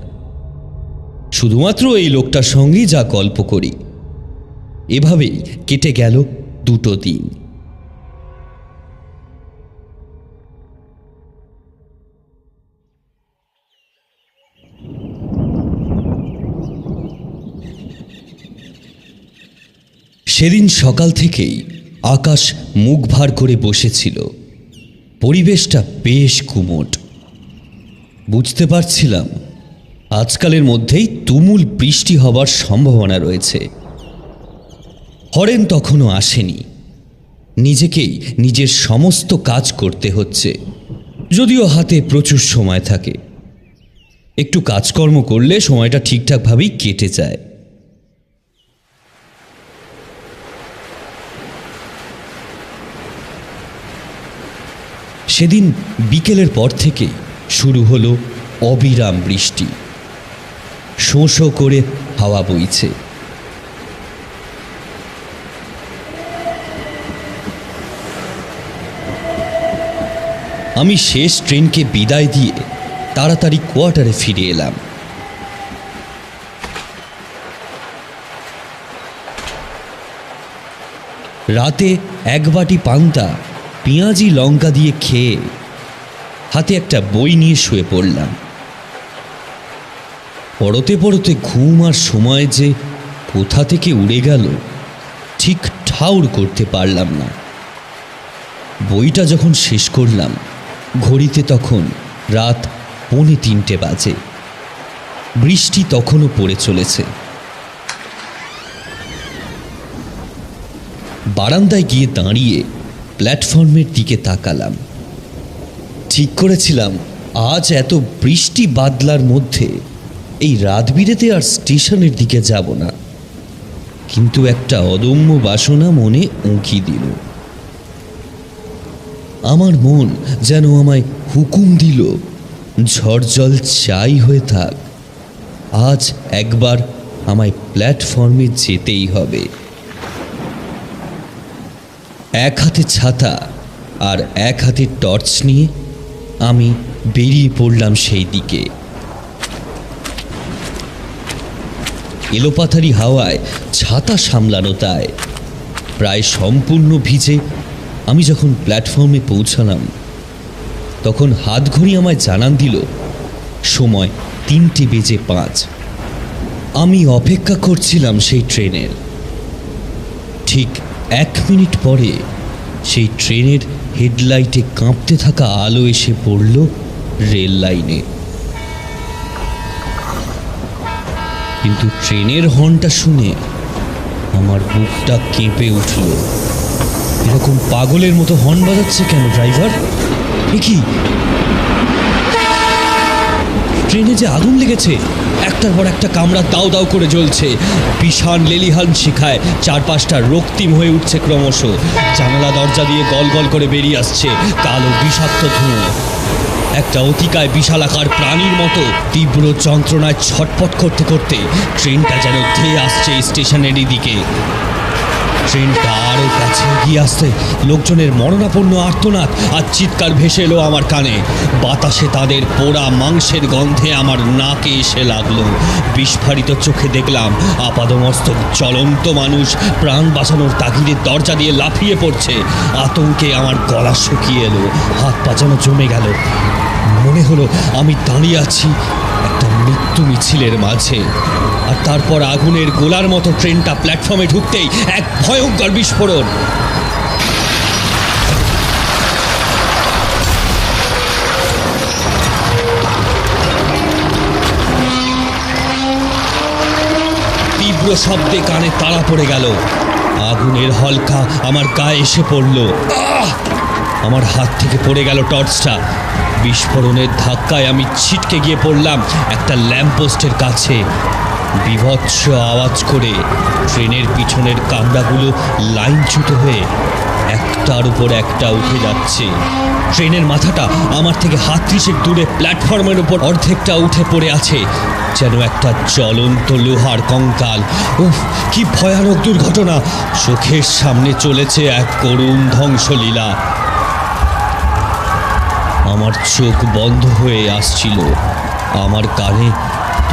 শুধুমাত্র এই লোকটার সঙ্গেই যা গল্প করি। এভাবেই কেটে গেল দুটো দিন। সেদিন সকাল থেকেই আকাশ মুখ ভার করে বসেছিল। পরিবেশটা বেশ গুমোট। বুঝতে পারছিলাম আজকালের মধ্যেই তুমুল বৃষ্টি হবার সম্ভাবনা রয়েছে। হরেন তখনও আসেনি। নিজেকেই নিজের সমস্ত কাজ করতে হচ্ছে, যদিও হাতে প্রচুর সময় থাকে। একটু কাজকর্ম করলে সময়টা ঠিকঠাকভাবেই কেটে যায়। সেদিন বিকেলের পর থেকে শুরু হলো অবিরাম বৃষ্টি। শোঁ শোঁ করে হাওয়া বইছে। আমি শেষ ট্রেনকে বিদায় দিয়ে তাড়াতাড়ি কোয়ার্টারে ফিরে এলাম। রাতে এক বাটি পান্তা পেঁয়াজি লঙ্কা দিয়ে খেয়ে হাতে একটা বই নিয়ে শুয়ে পড়লাম। পড়তে পড়তে ঘুম আর সময় যে কোথা থেকে উড়ে গেল ঠিক ঠাউর করতে পারলাম না। বইটা যখন শেষ করলাম, ঘড়িতে তখন রাত 2:45 বাজে। বৃষ্টি তখনও পড়ে চলেছে। বারান্দায় গিয়ে দাঁড়িয়ে প্ল্যাটফর্মের দিকে তাকালাম। ঠিক করেছিলাম আজ এত বৃষ্টি বাদলার মধ্যে এই রাত বিরেতে আর স্টেশনের দিকে যাব না, কিন্তু একটা অদম্য বাসনা মনে উঁকি দিল। আমার মন যেন আমায় হুকুম দিল, ঝড় জল চাই হয়ে থাক, আজ একবার আমায় প্ল্যাটফর্মে যেতেই হবে। এক হাতে ছাতা আর এক হাতে টর্চ নিয়ে আমি বেরিয়ে পড়লাম সেই দিকে। এলোপাথারি হাওয়ায় ছাতা সামলানো দায়। প্রায় সম্পূর্ণ ভিজে আমি যখন প্ল্যাটফর্মে পৌঁছালাম, তখন হাতঘড়ি আমায় জানান দিল সময় 3:05। আমি অপেক্ষা করছিলাম সেই ট্রেনের। ঠিক 1 মিনিট পরে সেই ট্রেনের হেডলাইটে কাঁপতে থাকা আলো এসে পড়ল রেল লাইনে। কিন্তু ট্রেনের হর্নটা শুনে আমার বুকটা কেঁপে উঠল। এরকম পাগলের মতো হর্ন বাজাচ্ছে কেন ড্রাইভার? এ কি, ট্রেনে যে আগুন লেগেছে! একটার পর একটা কামরা দাউ দাউ করে জ্বলছে। ভীষণ লেলিহান শিখায় চারপাশটা রক্তিম হয়ে উঠছে ক্রমশ। জানালা দরজা দিয়ে গল গল করে বেরিয়ে আসছে কালো বিষাক্ত ধোঁয়া। একটা অতিকায় বিশালাকার প্রাণীর মতো তীব্র যন্ত্রণায় ছটফট করতে করতে ট্রেনটা যেন ধেয়ে আসছে স্টেশনের দিকে। ট্রেনটা আরও কাছে এগিয়ে আসতে লোকজনের মরণাপন্ন আর্তনাদ আর চিৎকার ভেসে এলো আমার কানে। বাতাসে তাদের পোড়া মাংসের গন্ধে আমার নাকে এসে লাগলো। বিস্ফারিত চোখে দেখলাম আপাদমস্তক জ্বলন্ত মানুষ প্রাণ বাঁচানোর তাগিদে দরজা দিয়ে লাফিয়ে পড়ছে। আতঙ্কে আমার গলা শুকিয়ে এলো, হাত পা যেন জমে গেল। মনে হলো আমি দাঁড়িয়ে আছি একটা মৃত্যু মিছিলের মাঝে। আর তারপর আগুনের গোলার মতো ট্রেনটা প্ল্যাটফর্মে ঢুকতেই এক ভয়ঙ্কর বিস্ফোরণ। তীব্র শব্দে কানে তাড়া পড়ে গেল। আগুনের হলকা আমার গায়ে এসে পড়ল। আমার হাত থেকে পড়ে গেল টর্চটা। বিস্ফোরণের ধাক্কায় আমি ছিটকে গিয়ে পড়লাম একটা ল্যাম্পপোস্টের কাছে। বিভৎস আওয়াজ করে ট্রেনের পিছনের কামরাগুলো লাইনচ্যুত হয়ে একটার উপর একটা উঠে যাচ্ছে। ট্রেনের মাথাটা আমার থেকে হাত 30 দূরে প্ল্যাটফর্মের উপর অর্ধেকটা উঠে পড়ে আছে, যেন একটা জ্বলন্ত লোহার কঙ্কাল। উফ, কি ভয়ানক দুর্ঘটনা! চোখের সামনে চলেছে এক করুণ ধ্বংসলীলা। আমার চোখ বন্ধ হয়ে আসছিল। আমার কানে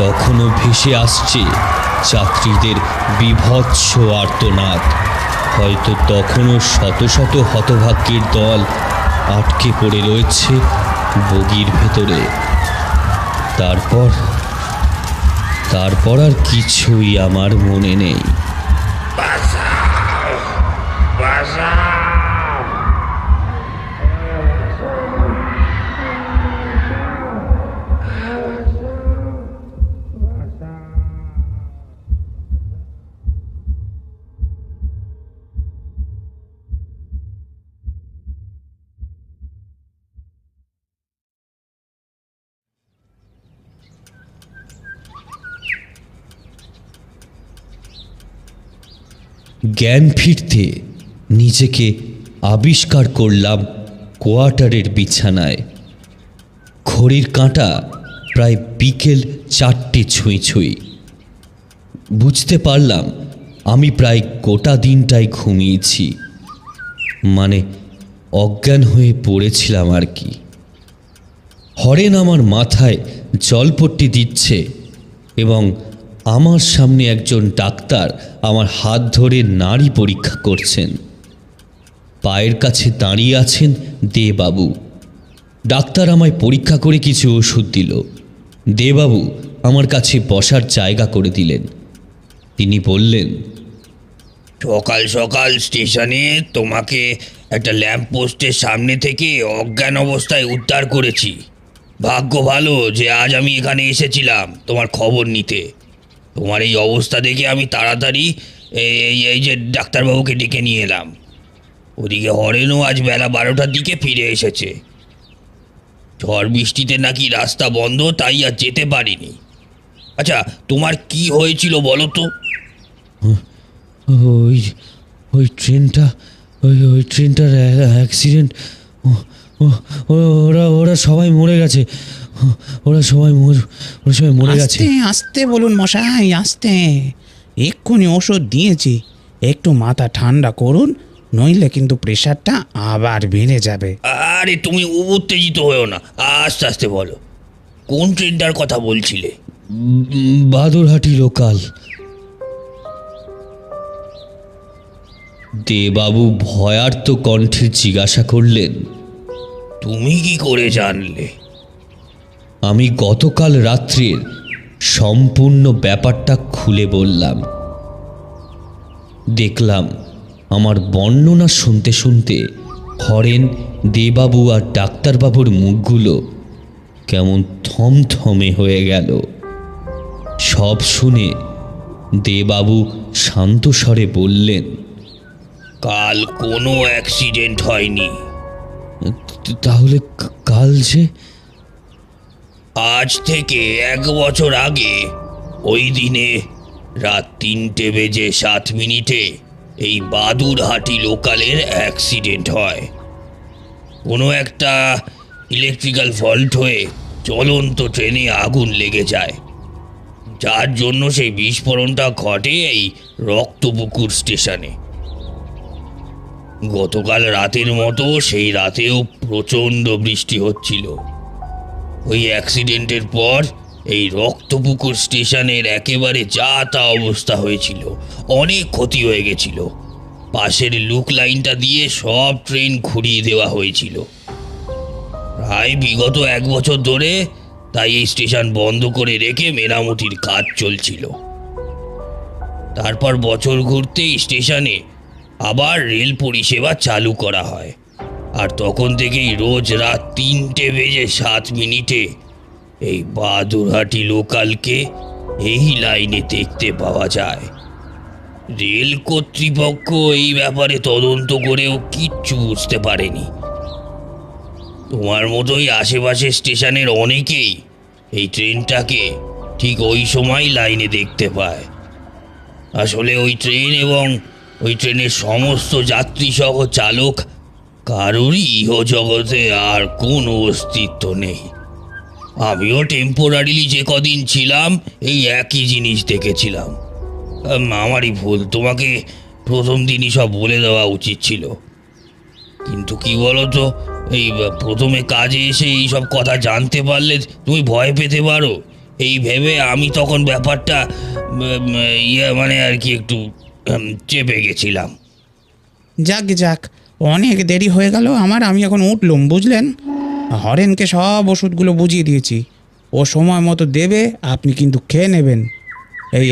তখনও ভেসে আসছে যাত্রীদের বিভৎস আর্তনাদ। হয়তো তখনও শত শত হতভাগ্যের দল আটকে পড়ে রয়েছে বগির ভেতরে। তারপর আর কিছুই আমার মনে নেই। জ্ঞান ফিরতে নিজেকে আবিষ্কার করলাম কোয়ার্টারের বিছানায়। ঘড়ির কাঁটা প্রায় বিকেল 4টে ছুঁই ছুঁই। বুঝতে পারলাম আমি প্রায় গোটা দিনটাই ঘুমিয়েছি, মানে অজ্ঞান হয়ে পড়েছিলাম আর কি। হরেন আমার মাথায় জলপট্টি দিচ্ছে এবং আমার সামনে একজন ডাক্তার আমার হাত ধরে নাড়ি পরীক্ষা করছেন। পায়ের কাছে দাঁড়িয়ে আছেন দেবাবু। ডাক্তার আমায় পরীক্ষা করে কিছু ওষুধ দিল। দেবাবু আমার কাছে বসার জায়গা করে দিলেন। তিনি বললেন, সকাল সকাল স্টেশনে তোমাকে একটা ল্যাম্প পোস্টের সামনে থেকে অজ্ঞান অবস্থায় উদ্ধার করেছি। ভাগ্য ভালো যে আজ আমি এখানে এসেছিলাম তোমার খবর নিতে। তোমার এই অবস্থা দেখে আমি তাড়াতাড়ি এই যে ডাক্তারবাবুকে ডেকে নিয়ে এলাম। ওদিকে হরেনও আজ বেলা 12টার দিকে ফিরে এসেছে। ঝড় বৃষ্টিতে নাকি রাস্তা বন্ধ, তাই আর যেতে পারিনি। আচ্ছা, তোমার কি হয়েছিল বলো তো? ওই ট্রেনটার অ্যাক্সিডেন্ট। ওরা সবাই মরে গেছে। ওরা সবাই মরে গেছে। আস্তে আস্তে বলুন মশাই, আস্তে। এক্ষুনি ওষুধ দিয়েছি, একটু মাথা ঠান্ডা করুন, নইলে কিন্তু প্রেশারটা আবার বেড়ে যাবে। আরে তুমি উত্তেজিত হয়েও না, আস্তে আস্তে বলো। কোন ট্রেনটার কথা বলছিলে? বাদুরহাটি লোকাল। দেবাবু ভয়ার্ত কণ্ঠে জিজ্ঞাসা করলেন, তুমি কি করে জানলে? আমি গতকাল রাত্রির সম্পূর্ণ ব্যাপারটা খুলে বললাম। দেখলাম আমার বর্ণনা শুনতে শুনতে হরেন, দেবাবু আর ডাক্তারবাবুর মুখগুলো কেমন থমথমে হয়ে গেল। সব শুনে দেবাবু শান্ত স্বরে বললেন, কাল কোনো অ্যাক্সিডেন্ট হয়নি। তাহলে কাল যে? আজ থেকে 1 বছর আগে ওই দিনে রাত 3:07 এই বাদুরহাটি লোকালের অ্যাক্সিডেন্ট হয়। কোনো একটা ইলেকট্রিক্যাল ফল্ট হয়ে চলন্ত ট্রেনে আগুন লেগে যায়, যার জন্য সেই বিস্ফোরণটা ঘটে এই রক্তপুকুর স্টেশনে। গতকাল রাতের মতো সেই রাতেও প্রচণ্ড বৃষ্টি হচ্ছিল। ওই অ্যাক্সিডেন্টের পর এই রক্তপুকুর স্টেশনের একেবারে যা তা অবস্থা হয়েছিল, অনেক ক্ষতি হয়ে গেছিল। পাশের লুক লাইনটা দিয়ে সব ট্রেন ঘুরিয়ে দেওয়া হয়েছিল। প্রায় বিগত 1 বছর ধরে তাই এই স্টেশন বন্ধ করে রেখে মেরামতির কাজ চলছিল। তারপর বছর ঘুরতেই স্টেশনে আবার রেল পরিষেবা চালু করা হয়, আর তখন থেকেই রোজ রাত 3:07 এই বাদুরহাটি লোকালকে এই লাইনে দেখতে পাওয়া যায়। রেল কর্তৃপক্ষ এই ব্যাপারে তদন্ত করেও কিচ্ছু বুঝতে পারেনি। তোমার মতোই আশেপাশের স্টেশনের অনেকেই এই ট্রেনটাকে ঠিক ওই সময় লাইনে দেখতে পায়। আসলে ওই ট্রেন এবং ওই ট্রেনের সমস্ত যাত্রী সহ চালক কারোরই ইহজগতে আর কোনো অস্তিত্ব নেই। আমিও টেম্পোরারিলি যে কদিন ছিলাম এই একই জিনিস দেখেছিলাম। আমারই ভুল, তোমাকে প্রথম দিনই সব বলে দেওয়া উচিত ছিল। কিন্তু কি বলো তো, এই প্রথমে কাজে এসে এই সব কথা জানতে পারলে তুমি ভয় পেতে পারো, এই ভেবে আমি তখন ব্যাপারটা মানে আর কি একটু চেপে গেছিলাম। যাক যাক, অনেক দেরি হয়ে গেল আমার। আমি এখন উঠলুম, বুঝলেন? হরেনকে সব ওষুধগুলো বুঝিয়ে দিয়েছি, ও সময় মতো দেবে, আপনি কিন্তু খেয়ে নেবেন। এই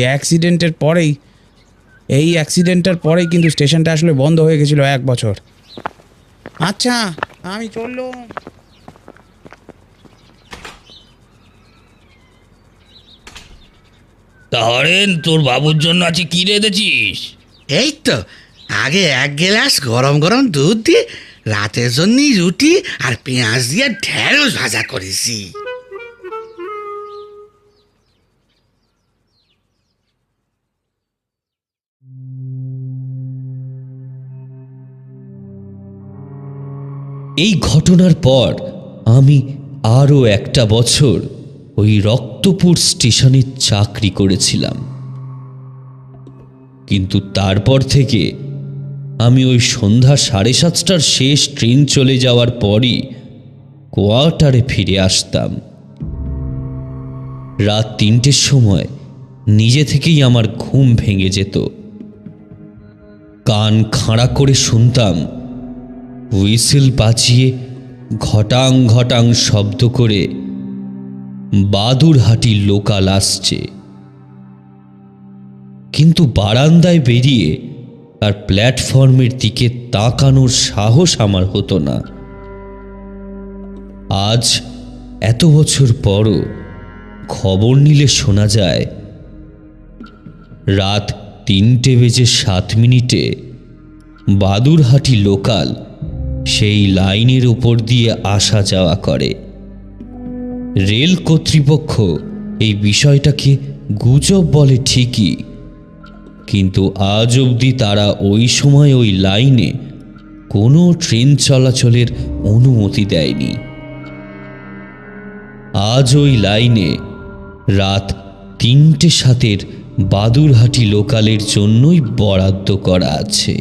অ্যাক্সিডেন্টের পরেই কিন্তু স্টেশনটা আসলে বন্ধ হয়ে গেছিল 1 বছর। আচ্ছা, আমি চললুম। তাহলে তোর বাবুর জন্য আছে কি রেঁধেছিস? এই তো আগে 1 গ্লাস গরম গরম দুধ দিয়ে রাতের জন্যই রুটি আর পেঁয়াজ দিয়ে ঢেঁড়স ভাজা করেছি। এই ঘটনার পর আমি আরও 1 বছর ওই রক্তপুর স্টেশনে চাকরি করেছিলাম। কিন্তু তারপর থেকে আমি ওই সন্ধ্যা 7:30টার শেষ ট্রেন চলে যাওয়ার পরই কোয়ার্টারে ফিরে আসতাম। রাত 3টের সময় নিজে থেকেই আমার ঘুম ভেঙে যেত। কান খাড়া করে শুনতাম হুইসেল বাজিয়ে ঘটাং ঘটাং শব্দ করে বাদুরহাটি লোকাল আসছে। কিন্তু বারান্দায় বেরিয়ে আর প্ল্যাটফর্মের দিকে তাকানোর সাহস আমার হতো না। আজ এত বছর পরও খবর নিলে শোনা যায় রাত 3:07 বাদুরহাটি লোকাল সেই লাইনের উপর দিয়ে আসা যাওয়া করে। রেল কর্তৃপক্ষ এই বিষয়টাকে গুজব বলে ঠিকই, কিন্তু আজ অবধি তারা ওই সময় ওই লাইনে কোনো ট্রেন চলাচলের অনুমতি দেয়নি। আজ ওই লাইনে রাত 3:07 বাদুরহাটি লোকালের জন্যই বরাদ্দ করা আছে।